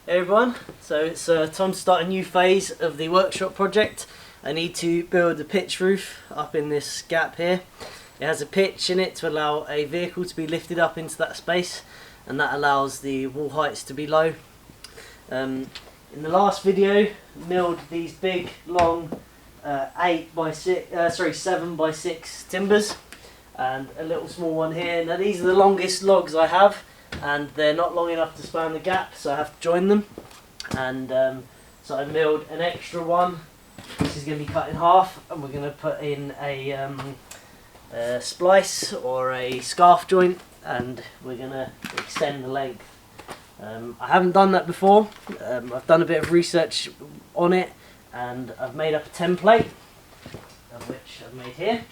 Hey everyone, so it's time to start a new phase of the workshop project. I need to build a pitch roof up in this gap here. It has a pitch in it to allow a vehicle to be lifted up into that space, and that allows the wall heights to be low. In the last video, milled these big long 7 by 6 timbers and a little small one here. Now these are the longest logs I have, and they're not long enough to span the gap, so I have to join them. And so I milled an extra one, which is going to be cut in half, and we're going to put in a splice or a scarf joint, and we're going to extend the length. I haven't done that before. I've done a bit of research on it, and I've made up a template, of which I've made here.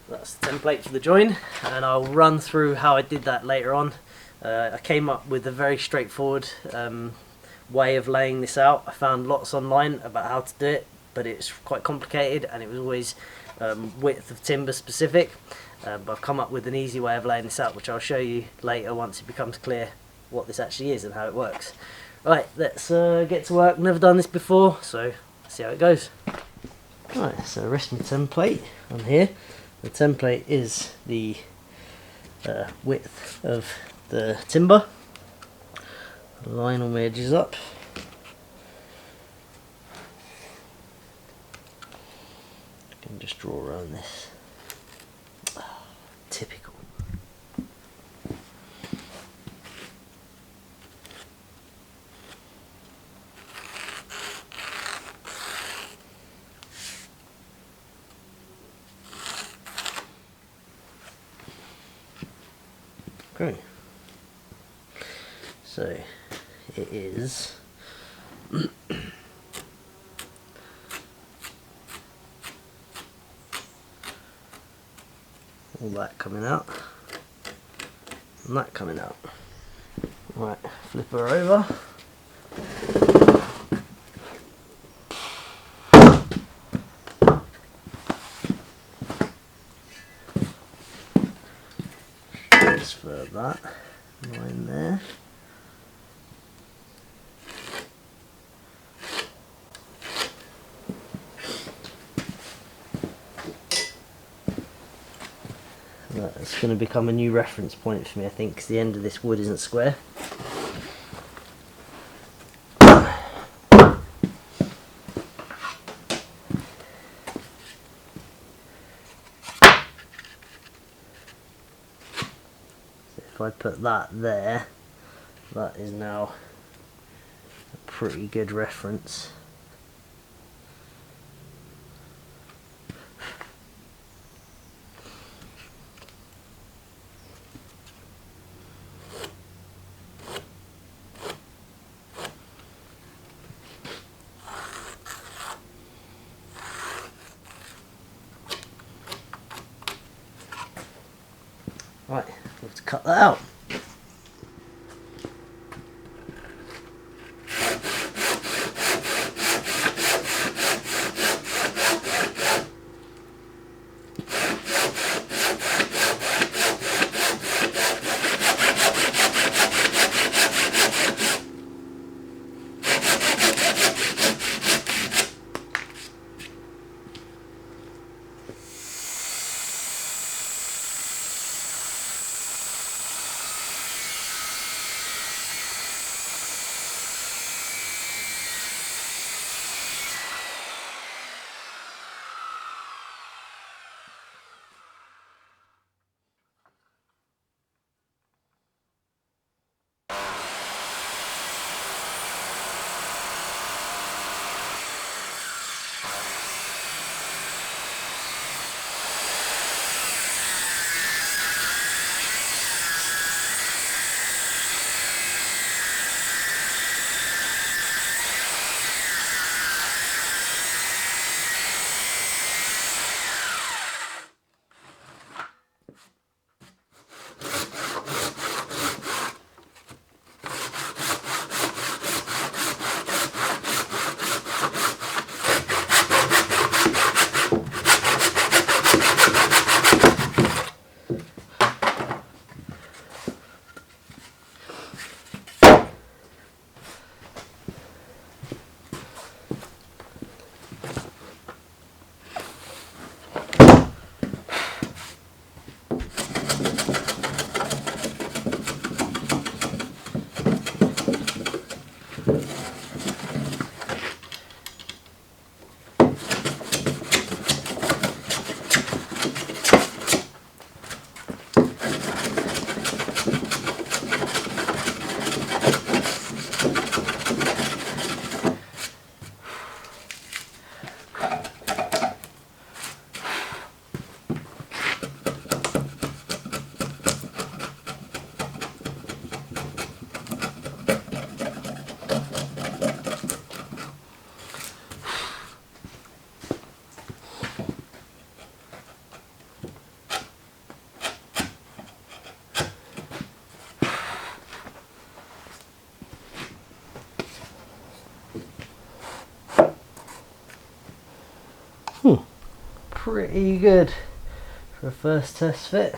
That's the template for the join, and I'll run through how I did that later on. I came up with a very straightforward way of laying this out. I found lots online about how to do it, but it's quite complicated, and it was always width of timber specific. But I've come up with an easy way of laying this out, which I'll show you later once it becomes clear what this actually is and how it works. Right, let's get to work. Never done this before, so let's see how it goes. Right, so rest my template on here. The template is the width of the timber. Line all my edges up. I can just draw around this. Typical. Okay. So it is all that coming out and that coming out. Right, flip her over. Transfer that line there. That's going to become a new reference point for me, I think, because the end of this wood isn't square. If I put that there, that is now a pretty good reference. Right, we have to cut that out. pretty good for a first test fit.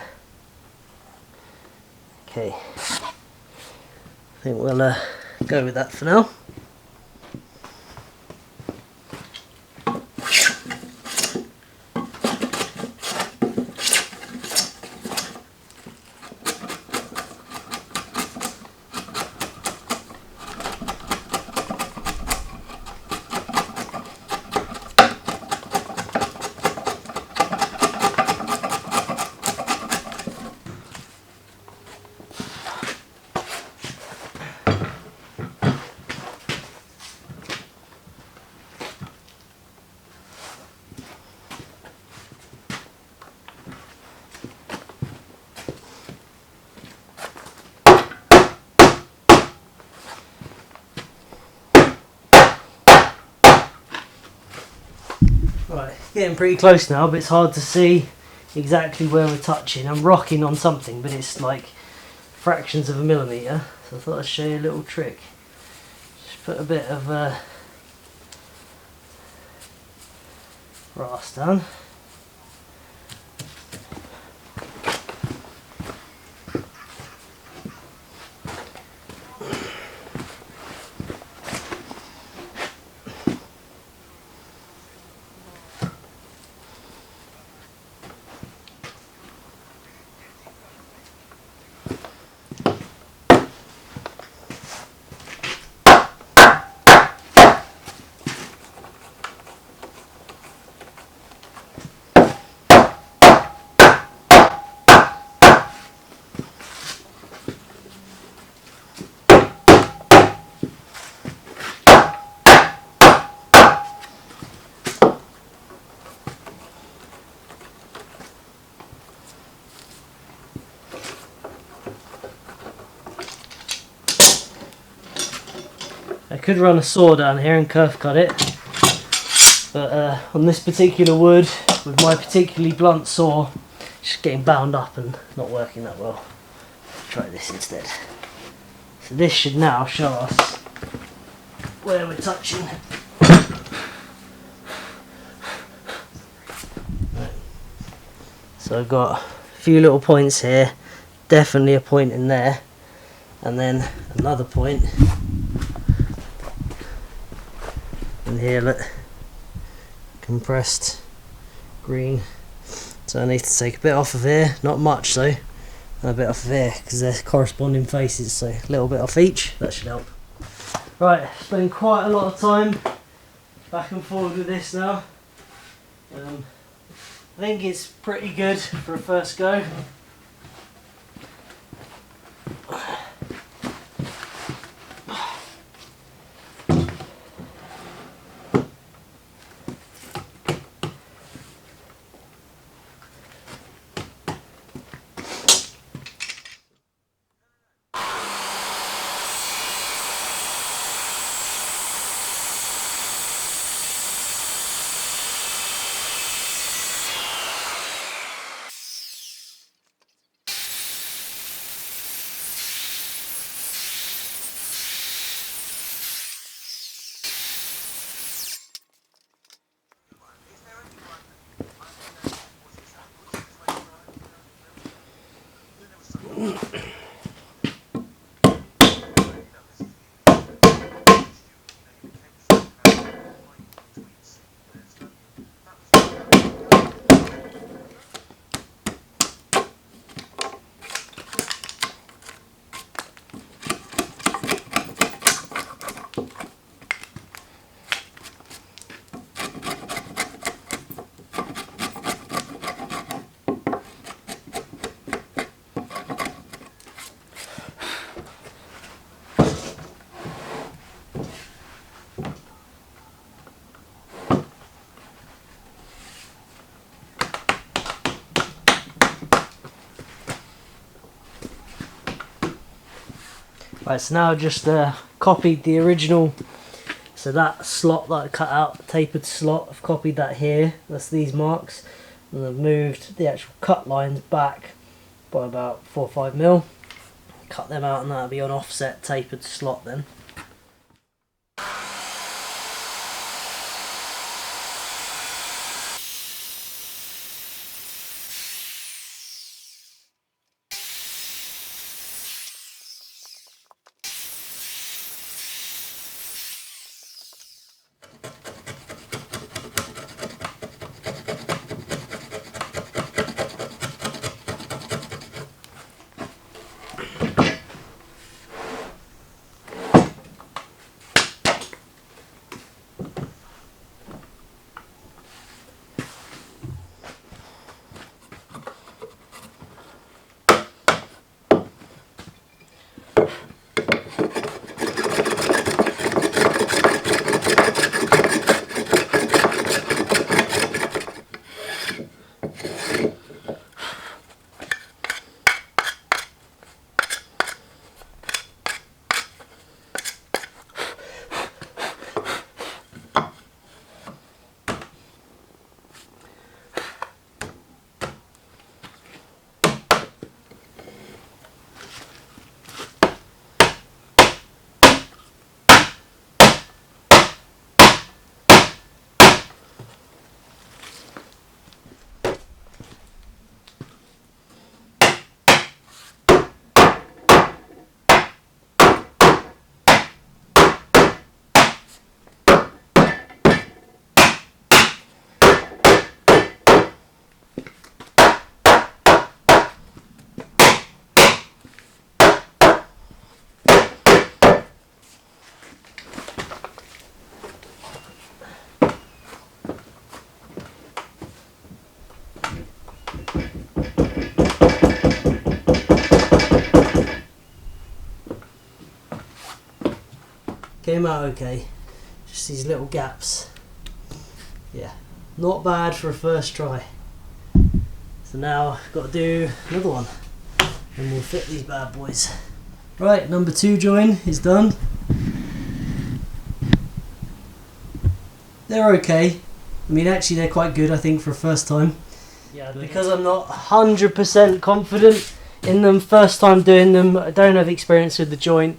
Okay, I think we'll go with that for now. Right, getting pretty close now, but it's hard to see exactly where we're touching. I'm rocking on something, but it's like fractions of a millimetre. So I thought I'd show you a little trick. Just put a bit of brass down. I could run a saw down here and kerf cut it, but on this particular wood, with my particularly blunt saw, it's just getting bound up and not working that well. Let's try this instead. So this should now show us where we're touching. So I've got a few little points here, definitely a point in there, and then another point. And here, look, compressed green. So I need to take a bit off of here, not much though, and a bit off of here because they're corresponding faces, so a little bit off each, that should help. Right, spent quite a lot of time back and forward with this now. I think it's pretty good for a first go. Right, so now I just copied the original, so that slot that I cut out, tapered slot, I've copied that here, that's these marks, and I've moved the actual cut lines back by about 4 or 5 mil, cut them out, and that'll be an offset tapered slot then. came out okay. Just these little gaps. Yeah, not bad for a first try. So now I've got to do another one and we'll fit these bad boys. Right, number 2 join is done. They're okay. I mean, actually they're quite good, I think, for a first time. Yeah, because I'm not 100% confident in them, first time doing them, I don't have experience with the joint,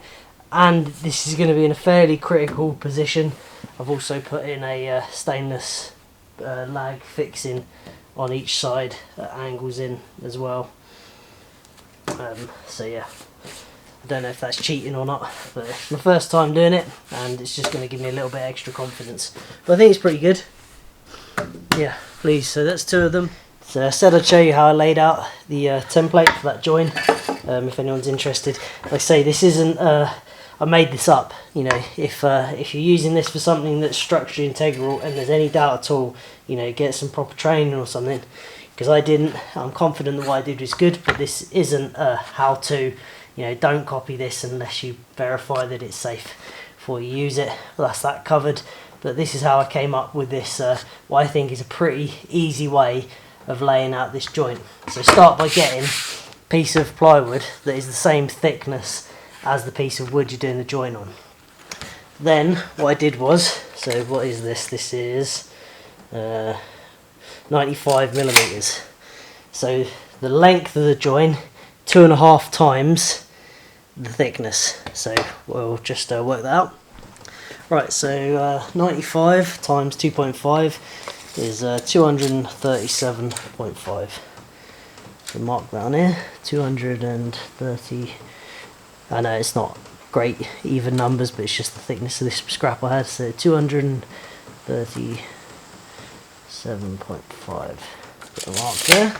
and this is going to be in a fairly critical position. I've also put in a stainless lag fixing on each side at angles in as well. So yeah, I don't know if that's cheating or not, but it's my first time doing it and it's just going to give me a little bit extra confidence. But I think it's pretty good. Yeah, please. So that's 2 of them. So I said I'd show you how I laid out the template for that join, if anyone's interested. Like I say, this isn't, I made this up, you know, if you're using this for something that's structurally integral and there's any doubt at all, you know, get some proper training or something, because I didn't. I'm confident that what I did was good, but this isn't a how-to, you know, don't copy this unless you verify that it's safe before you use it. Well, that's that covered, but this is how I came up with this, what I think is a pretty easy way of laying out this joint. So start by getting a piece of plywood that is the same thickness as the piece of wood you're doing the joint on. Then what I did was, so what is this? This is 95 millimeters. So the length of the joint, 2.5 times the thickness. So we'll just work that out. Right, so 95 times 2.5 is 237.5. So mark that on here, 230. I know it's not great even numbers, but it's just the thickness of this scrap I had. So 237.5. Put a mark there.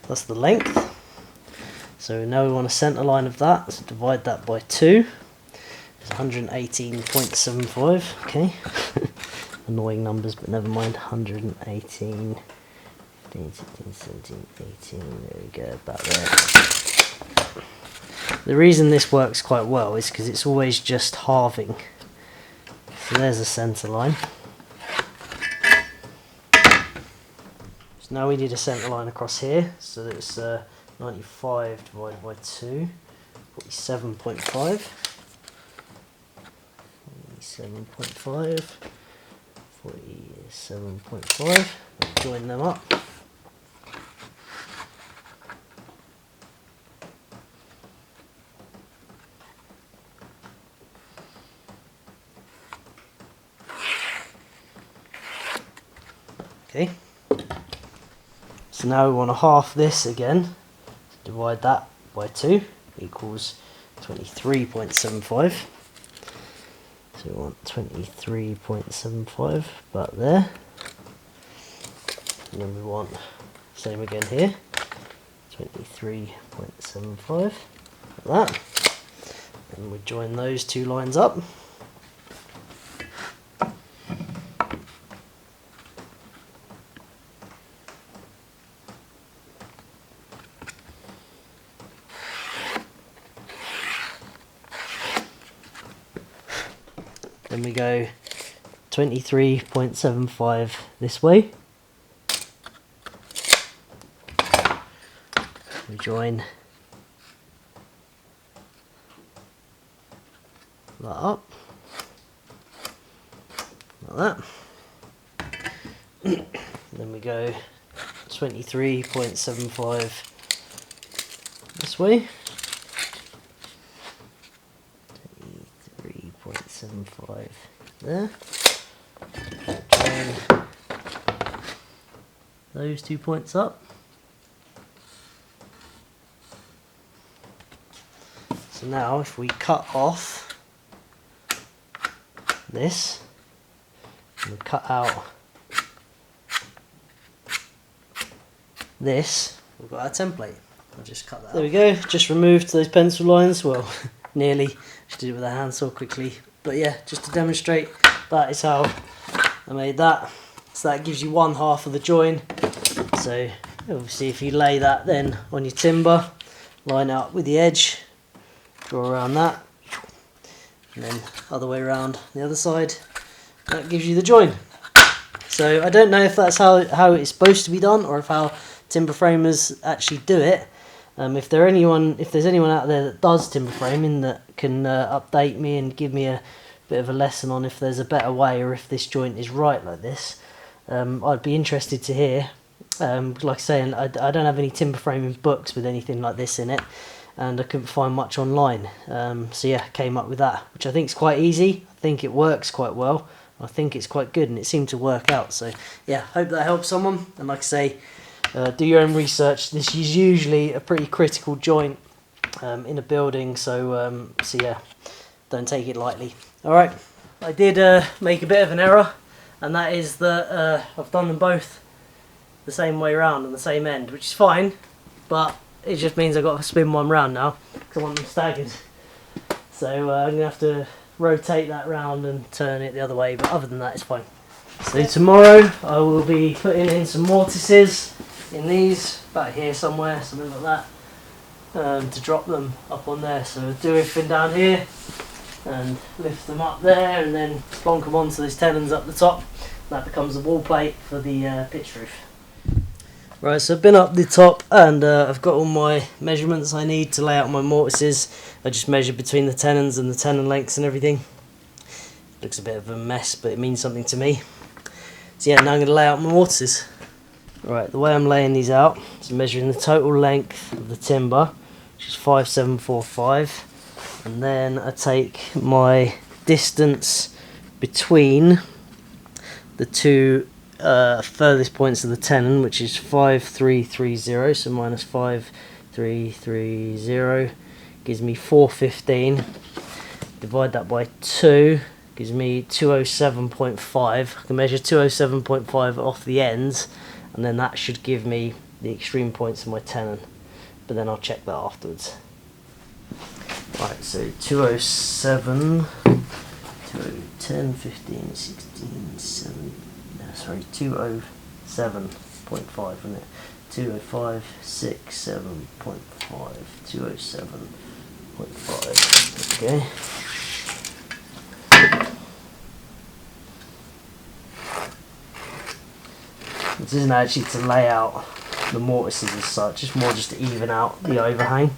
That's the length. So now we want a centre line of that. So divide that by 2. It's 118.75. Okay. Annoying numbers, but never mind. 118. 15, 16, 17, 18, there we go, about there. The reason this works quite well is because it's always just halving. So there's a centre line. So now we need a centre line across here, so that it's 95 divided by 2, 47.5. 47.5. 47.5. Join them up. Okay, so now we want to half this again. Divide that by 2 equals 23.75. So we want 23.75 about there. And then we want same again here, 23.75 like that. And we join those 2 lines up. Then we go 23.75 this way. We join that up, like that. Then we go 23.75 this way. 23.75 there. Join those 2 points up. So now if we cut off this and we cut out this, we've got our template. I'll just cut that out. There we go, just removed those pencil lines, well nearly, just did it with a handsaw quickly. But yeah, just to demonstrate, that is how I made that. So that gives you 1/2 of the join. So obviously if you lay that then on your timber, line out with the edge, draw around that, and then other way around the other side. That gives you the join. So I don't know if that's how it's supposed to be done, or if how timber framers actually do it. If there's anyone out there that does timber framing that can update me and give me a bit of a lesson on if there's a better way, or if this joint is right like this, I'd be interested to hear. Like I say, I don't have any timber framing books with anything like this in it, and I couldn't find much online. So yeah, came up with that, which I think is quite easy. I think it works quite well. I think it's quite good, and it seemed to work out. So yeah, hope that helps someone. And like I say, do your own research. This is usually a pretty critical joint in a building, so yeah, don't take it lightly. Alright, I did make a bit of an error, and that is that I've done them both the same way around on the same end, which is fine, but it just means I've got to spin one round now because I want them staggered. So I'm going to have to rotate that round and turn it the other way, but other than that it's fine. So tomorrow I will be putting in some mortises in these, about here somewhere, something like that, to drop them up on there. So I'll do everything down here and lift them up there, and then plonk them onto these tenons up the top. That becomes the wall plate for the pitch roof. Right, so I've been up the top, and I've got all my measurements I need to lay out my mortises. I just measured between the tenons and the tenon lengths and everything. Looks a bit of a mess, but it means something to me. So yeah, now I'm going to lay out my mortises. Right, the way I'm laying these out is measuring the total length of the timber, which is 5745, and then I take my distance between the two furthest points of the tenon, which is 5330, so minus 5330 gives me 415. Divide that by 2 gives me 207.5. I can measure 207.5 off the ends, and then that should give me the extreme points of my tenon, but then I'll check that afterwards. Right, so 207, 210, 15, 16, 7, sorry, 207.5, isn't it? 205, 6, 7.5, 207.5, okay. This isn't actually to lay out the mortises as such, it's more just to even out the overhang.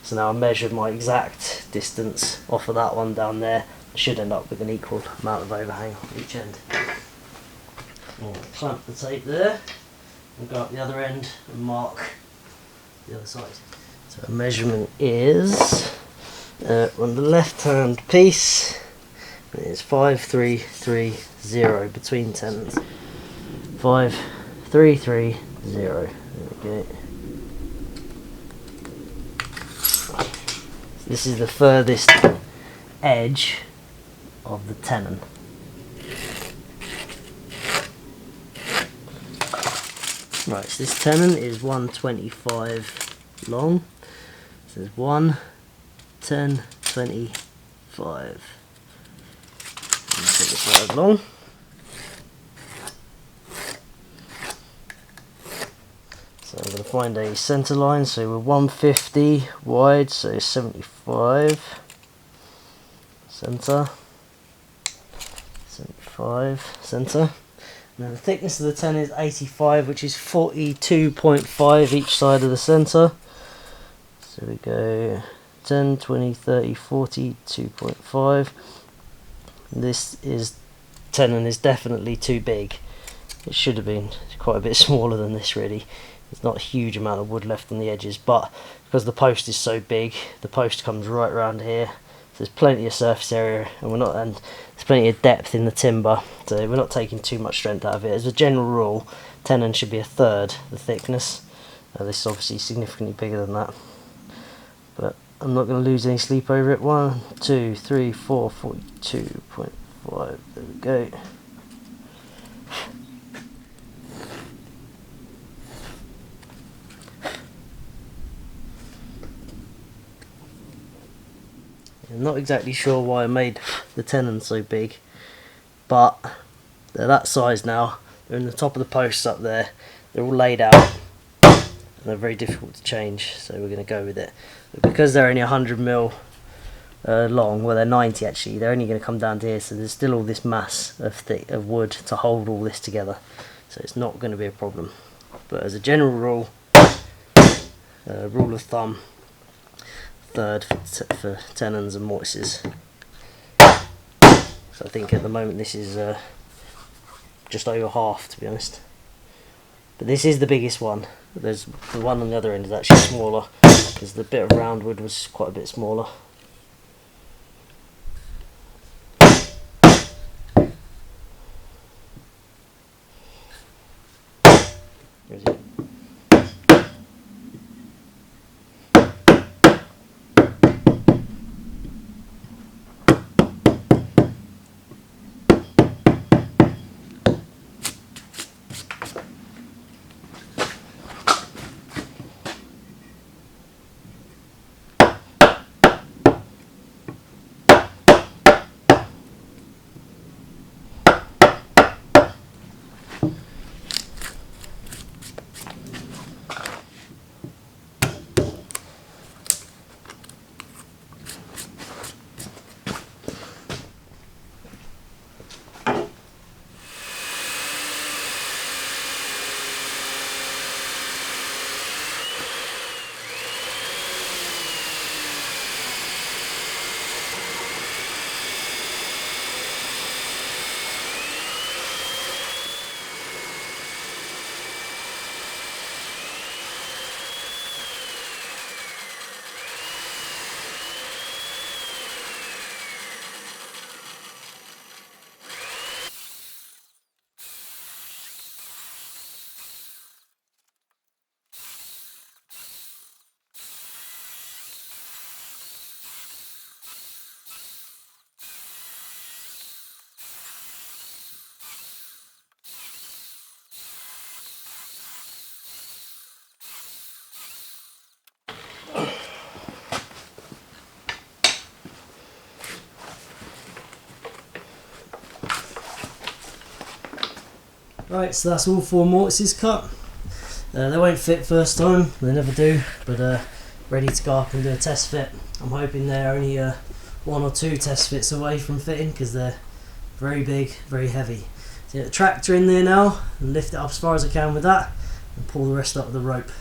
So now I measured my exact distance off of that one down there. I should end up with an equal amount of overhang on each end. I'll clamp the tape there and go up the other end and mark the other side. So the measurement is on the left hand piece, it's 5330 between tenons. 5330. There we go. This is the furthest edge of the tenon. Right, so this tenon is 125 long. So there's 1, 10, 25. Let's take this right long. So I'm going to find a centre line, so we're 150 wide, so 75 centre, 75 centre. Now the thickness of the tenon is 85, which is 42.5 each side of the centre. So we go 10, 20, 30, 40, 2.5. This tenon is definitely too big. It should have been quite a bit smaller than this really. There's not a huge amount of wood left on the edges, but because the post is so big, the post comes right around here. So there's plenty of surface area, and there's plenty of depth in the timber, so we're not taking too much strength out of it. As a general rule, tenon should be a third the thickness. This is obviously significantly bigger than that, but I'm not going to lose any sleep over it. 1, 2, 3, 4, 42.5. There we go. I'm not exactly sure why I made the tenon so big, but they're that size now. They're in the top of the posts up there. They're all laid out, and they're very difficult to change, so we're going to go with it. But because they're only 100mm long, well they're 90 actually, they're only going to come down to here, so there's still all this mass of wood to hold all this together, so it's not going to be a problem. But as a general rule, rule of thumb, third for tenons and mortises. So I think at the moment this is just over half, to be honest. But this is the biggest one. There's the one on the other end is actually smaller, because the bit of roundwood was quite a bit smaller. Where is it? Right, so that's all 4 mortises cut. They won't fit first time, they never do, but ready to go up and do a test fit. I'm hoping they're only 1 or 2 test fits away from fitting, because they're very big, very heavy. So get the tractor in there now and lift it up as far as I can with that and pull the rest up with the rope.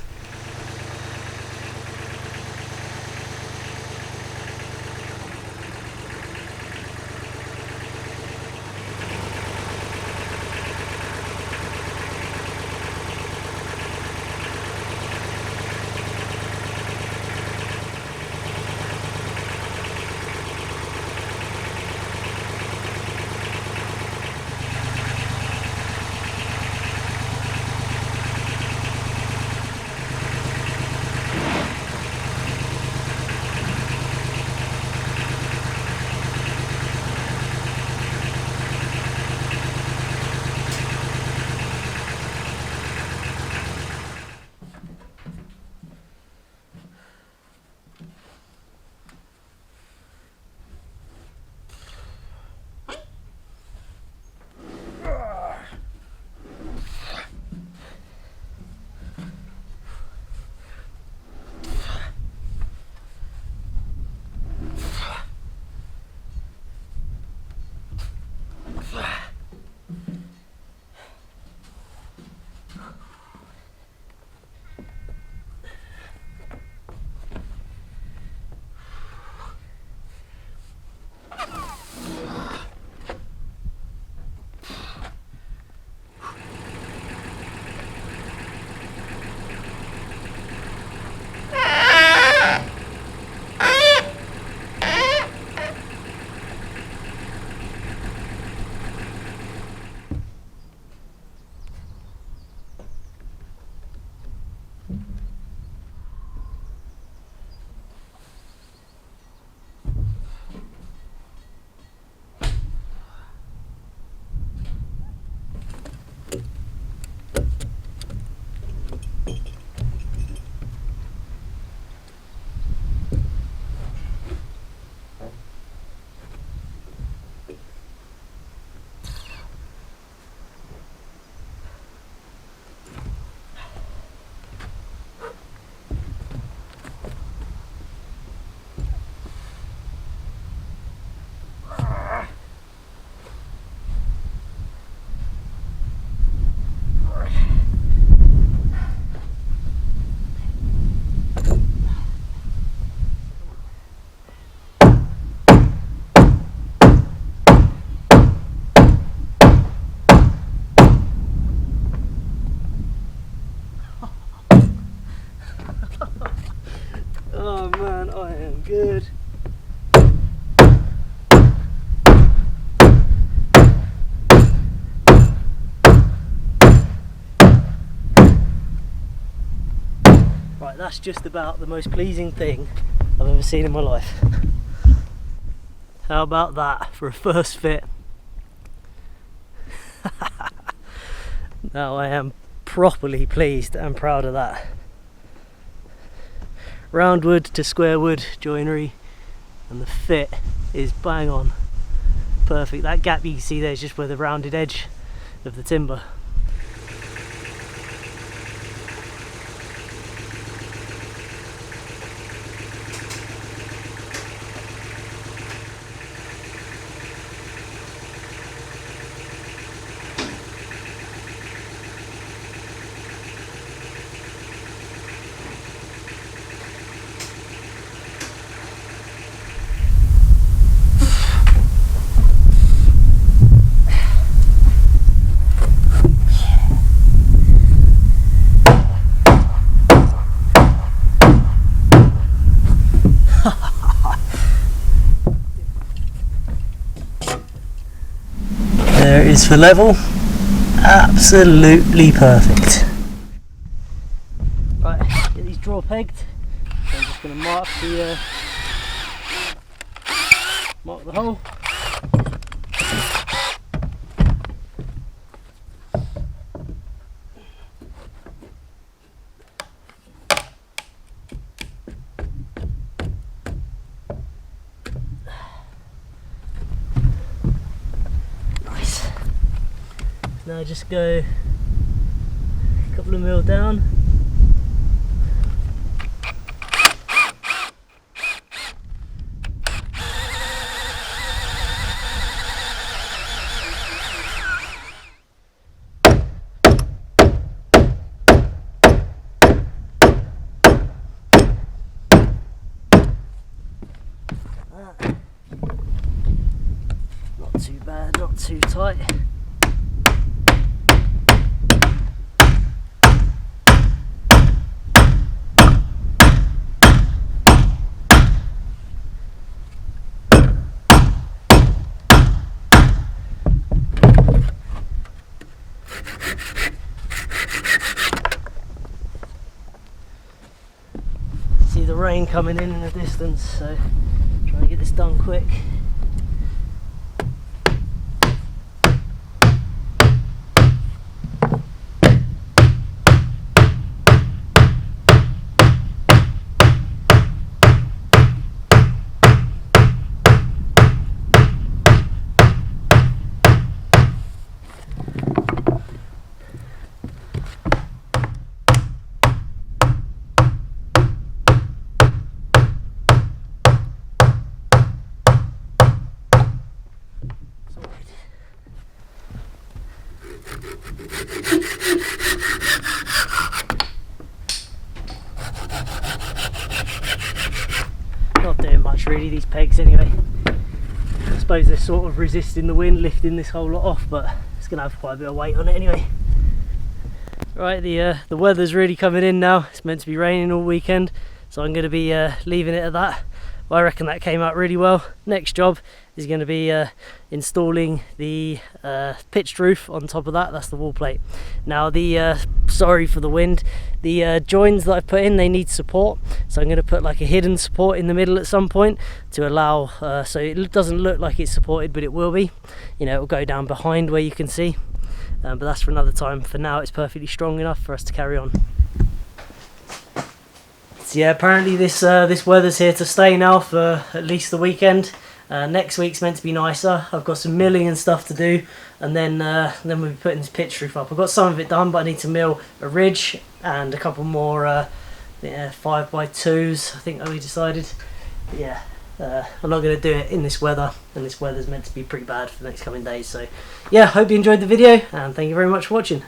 Oh man, I am good. Right, that's just about the most pleasing thing I've ever seen in my life. How about that for a first fit? Now I am properly pleased and proud of that. Roundwood to square wood joinery, and the fit is bang on. Perfect. That gap you can see there is just where the rounded edge of the timber. There it is for level, absolutely perfect. Right, get these draw pegged. So I'm just going to mark the hole. Now just go a couple of mil down. Not too bad, not too tight. See the rain coming in the distance, so trying to get this done quick. Not doing much really, these pegs anyway. I suppose they're sort of resisting the wind, lifting this whole lot off, but it's going to have quite a bit of weight on it anyway. Right, the weather's really coming in now. It's meant to be raining all weekend, so I'm going to be leaving it at that. But I reckon that came out really well. Next job is going to be installing the pitched roof on top of that. That's the wall plate. Now the sorry for the wind, the joins that I've put in, they need support, so I'm going to put like a hidden support in the middle at some point to allow so it doesn't look like it's supported, but it will be. You know, it will go down behind where you can see, but that's for another time. For now it's perfectly strong enough for us to carry on. So yeah, apparently this weather's here to stay now for at least the weekend. Next week's meant to be nicer. I've got some milling and stuff to do, and then we'll be putting this pitch roof up. I've got some of it done, but I need to mill a ridge and a couple more 5x2s, I think we decided. But yeah, I'm not going to do it in this weather, and this weather's meant to be pretty bad for the next coming days. So yeah, hope you enjoyed the video, and thank you very much for watching.